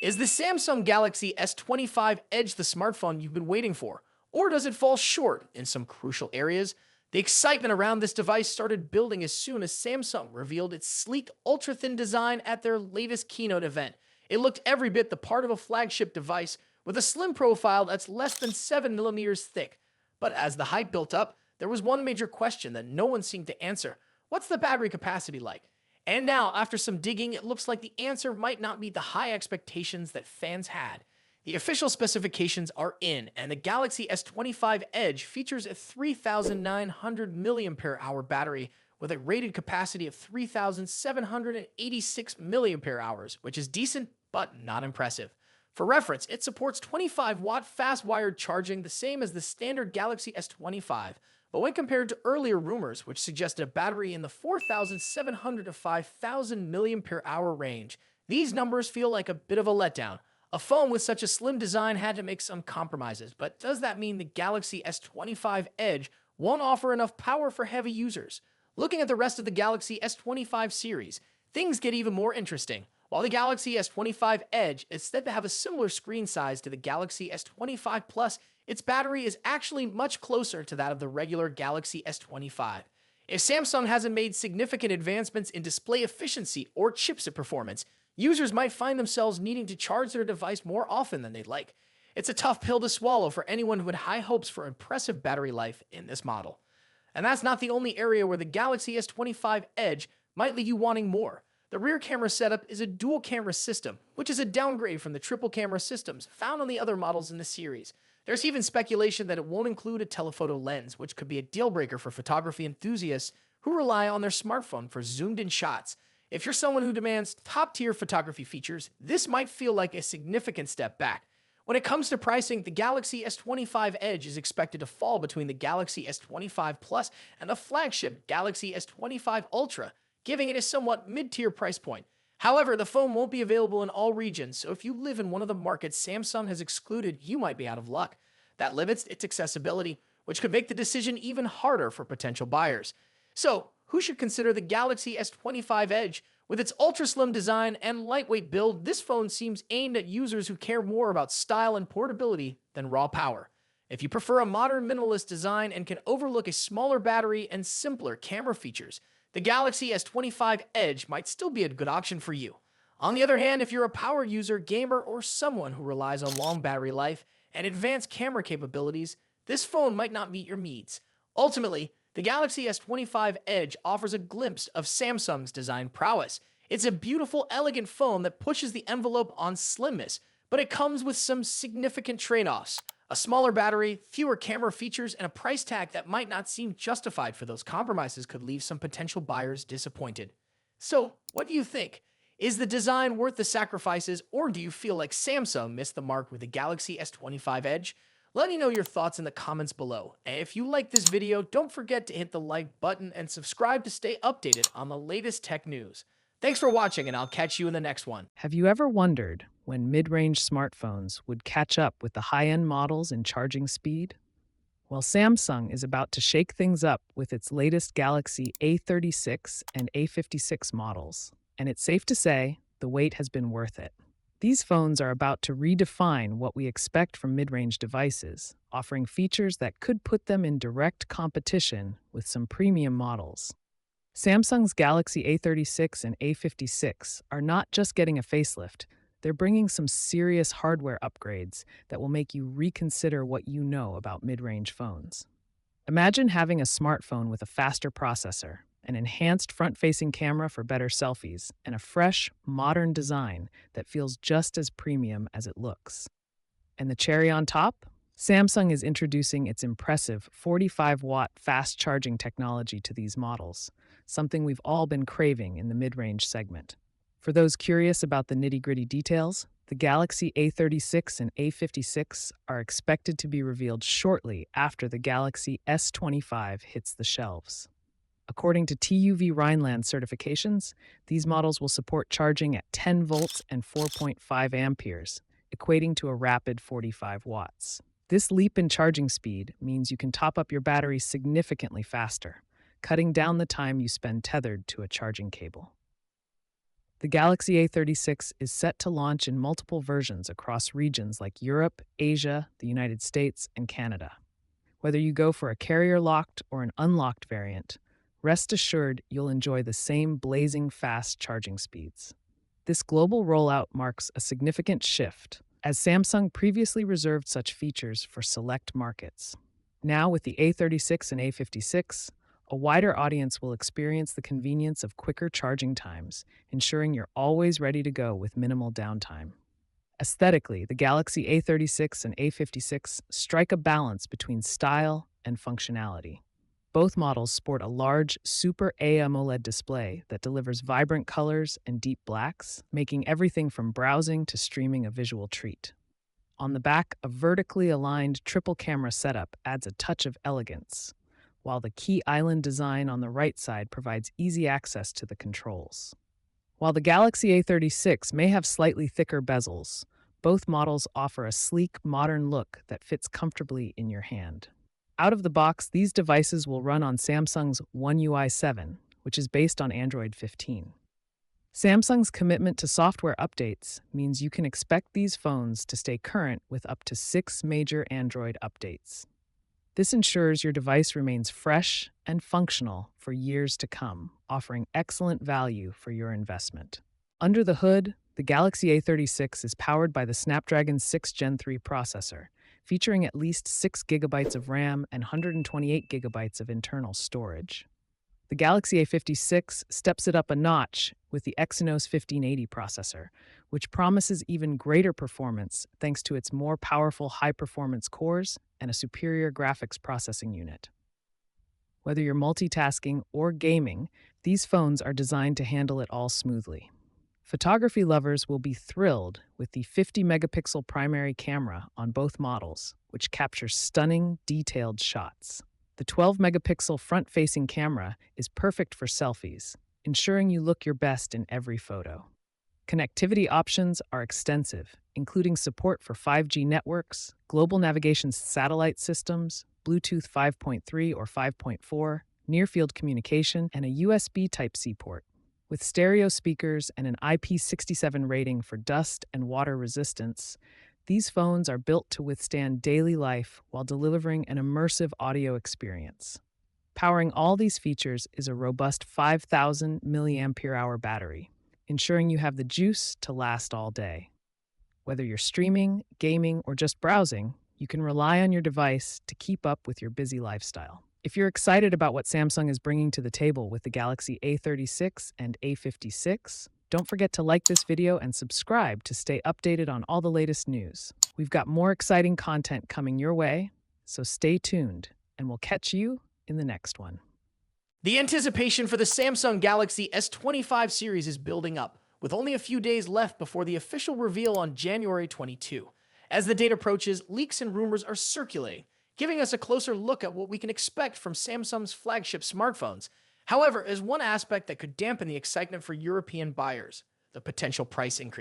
Is the Samsung Galaxy S25 Edge the smartphone you've been waiting for? Or does it fall short in some crucial areas? The excitement around this device started building as soon as Samsung revealed its sleek, ultra thin design at their latest keynote event. It looked every bit the part of a flagship device with a slim profile that's less than 7 millimeters thick. But as the hype built up, there was one major question that no one seemed to answer. What's the battery capacity like? And now, after some digging, it looks like the answer might not meet the high expectations that fans had. The official specifications are in, and the Galaxy S25 Edge features a 3,900 mAh battery with a rated capacity of 3,786 mAh, which is decent but not impressive. For reference, it supports 25-watt fast-wired charging, the same as the standard Galaxy S25, but when compared to earlier rumors, which suggested a battery in the 4,700 to 5,000 mAh range, these numbers feel like a bit of a letdown. A phone with such a slim design had to make some compromises, but does that mean the Galaxy S25 Edge won't offer enough power for heavy users? Looking at the rest of the Galaxy S25 series, things get even more interesting. While the Galaxy S25 Edge is said to have a similar screen size to the Galaxy S25 Plus, its battery is actually much closer to that of the regular Galaxy S25. If Samsung hasn't made significant advancements in display efficiency or chipset performance, users might find themselves needing to charge their device more often than they'd like. It's a tough pill to swallow for anyone who had high hopes for impressive battery life in this model. And that's not the only area where the Galaxy S25 Edge might leave you wanting more. The rear camera setup is a dual camera system, which is a downgrade from the triple camera systems found on the other models in the series. There's even speculation that it won't include a telephoto lens, which could be a deal breaker for photography enthusiasts who rely on their smartphone for zoomed in shots. If you're someone who demands top-tier photography features, this might feel like a significant step back. When it comes to pricing, the Galaxy S25 Edge is expected to fall between the Galaxy S25 Plus and the flagship Galaxy S25 Ultra, giving it a somewhat mid-tier price point. However, the phone won't be available in all regions, so if you live in one of the markets Samsung has excluded, you might be out of luck. That limits its accessibility, which could make the decision even harder for potential buyers. So, who should consider the Galaxy S25 Edge? With its ultra-slim design and lightweight build, this phone seems aimed at users who care more about style and portability than raw power. If you prefer a modern minimalist design and can overlook a smaller battery and simpler camera features, the Galaxy S25 Edge might still be a good option for you. On the other hand, if you're a power user, gamer, or someone who relies on long battery life and advanced camera capabilities, this phone might not meet your needs. Ultimately, the Galaxy S25 Edge offers a glimpse of Samsung's design prowess. It's a beautiful, elegant phone that pushes the envelope on slimness, but it comes with some significant trade-offs. A smaller battery, fewer camera features, and a price tag that might not seem justified for those compromises could leave some potential buyers disappointed. So, what do you think? Is the design worth the sacrifices, or do you feel like Samsung missed the mark with the Galaxy S25 Edge? Let me know your thoughts in the comments below. And if you like this video, don't forget to hit the like button and subscribe to stay updated on the latest tech news. Thanks for watching, and I'll catch you in the next one. Have you ever wondered when mid-range smartphones would catch up with the high-end models in charging speed? Well, Samsung is about to shake things up with its latest Galaxy A36 and A56 models, and it's safe to say the wait has been worth it. These phones are about to redefine what we expect from mid-range devices, offering features that could put them in direct competition with some premium models. Samsung's Galaxy A36 and A56 are not just getting a facelift, they're bringing some serious hardware upgrades that will make you reconsider what you know about mid-range phones. Imagine having a smartphone with a faster processor, an enhanced front-facing camera for better selfies, and a fresh, modern design that feels just as premium as it looks. And the cherry on top? Samsung is introducing its impressive 45-watt fast charging technology to these models, something we've all been craving in the mid-range segment. For those curious about the nitty-gritty details, the Galaxy A36 and A56 are expected to be revealed shortly after the Galaxy S25 hits the shelves. According to TÜV Rheinland certifications, these models will support charging at 10 volts and 4.5 amperes, equating to a rapid 45 watts. This leap in charging speed means you can top up your battery significantly faster, cutting down the time you spend tethered to a charging cable. The Galaxy A36 is set to launch in multiple versions across regions like Europe, Asia, the United States, and Canada. Whether you go for a carrier-locked or an unlocked variant, rest assured you'll enjoy the same blazing fast charging speeds. This global rollout marks a significant shift, as Samsung previously reserved such features for select markets. Now, with the A36 and A56, a wider audience will experience the convenience of quicker charging times, ensuring you're always ready to go with minimal downtime. Aesthetically, the Galaxy A36 and A56 strike a balance between style and functionality. Both models sport a large Super AMOLED display that delivers vibrant colors and deep blacks, making everything from browsing to streaming a visual treat. On the back, a vertically aligned triple camera setup adds a touch of elegance, while the key island design on the right side provides easy access to the controls. While the Galaxy A36 may have slightly thicker bezels, both models offer a sleek, modern look that fits comfortably in your hand. Out of the box, these devices will run on Samsung's One UI 7, which is based on Android 15. Samsung's commitment to software updates means you can expect these phones to stay current with up to 6 major Android updates. This ensures your device remains fresh and functional for years to come, offering excellent value for your investment. Under the hood, the Galaxy A36 is powered by the Snapdragon 6 Gen 3 processor, featuring at least 6 GB of RAM and 128 GB of internal storage. The Galaxy A56 steps it up a notch with the Exynos 1580 processor, which promises even greater performance thanks to its more powerful high-performance cores and a superior graphics processing unit. Whether you're multitasking or gaming, these phones are designed to handle it all smoothly. Photography lovers will be thrilled with the 50-megapixel primary camera on both models, which captures stunning, detailed shots. The 12-megapixel front-facing camera is perfect for selfies, ensuring you look your best in every photo. Connectivity options are extensive, including support for 5G networks, global navigation satellite systems, Bluetooth 5.3 or 5.4, near-field communication, and a USB Type-C port. With stereo speakers and an IP67 rating for dust and water resistance, these phones are built to withstand daily life while delivering an immersive audio experience. Powering all these features is a robust 5,000 mAh battery, ensuring you have the juice to last all day. Whether you're streaming, gaming, or just browsing, you can rely on your device to keep up with your busy lifestyle. If you're excited about what Samsung is bringing to the table with the Galaxy A36 and A56, don't forget to like this video and subscribe to stay updated on all the latest news. We've got more exciting content coming your way, so stay tuned, and we'll catch you in the next one. The anticipation for the Samsung Galaxy S25 series is building up, with only a few days left before the official reveal on January 22. As the date approaches, leaks and rumors are circulating, giving us a closer look at what we can expect from Samsung's flagship smartphones. However, there's one aspect that could dampen the excitement for European buyers: the potential price increase.